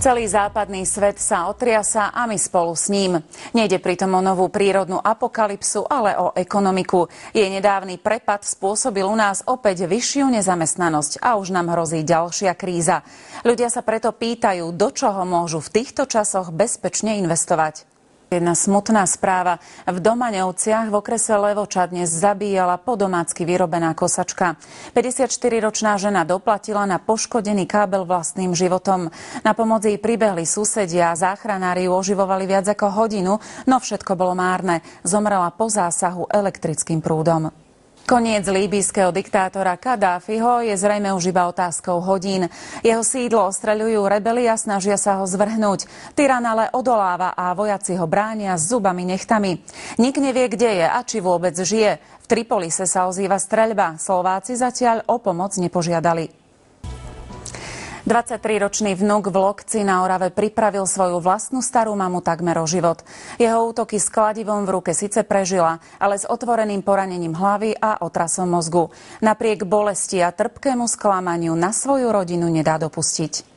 Celý západný svet sa otriasa a my spolu s ním. Nejde pritom o novú prírodnú apokalypsu, ale o ekonomiku. Jej nedávny prepad spôsobil u nás opäť vyššiu nezamestnanosť a už nám hrozí ďalšia kríza. Ľudia sa preto pýtajú, do čoho môžu v týchto časoch bezpečne investovať. Jedna smutná správa. V Domaňovciach v okrese Levoča dnes zabíjala po domácky vyrobená kosačka. 54-ročná žena doplatila na poškodený kábel vlastným životom. Na pomoc jej pribehli susedia a záchranári ju oživovali viac ako hodinu, no všetko bolo márne. Zomrela po zásahu elektrickým prúdom. Koniec líbyjského diktátora Kadáfiho je zrejme už iba otázkou hodín. Jeho sídlo ostreľujú rebeli a snažia sa ho zvrhnúť. Tyran ale odoláva a vojaci ho bránia s zubami nechtami. Nik nevie, kde je a či vôbec žije. V Tripolise sa ozýva streľba. Slováci zatiaľ o pomoc nepožiadali. 23-ročný vnuk v Lokci na Orave pripravil svoju vlastnú starú mamu takmer o život. Jeho útoky s kladivom v ruke síce prežila, ale s otvoreným poranením hlavy a otrasom mozgu. Napriek bolesti a trpkému sklamaniu na svoju rodinu nedá dopustiť.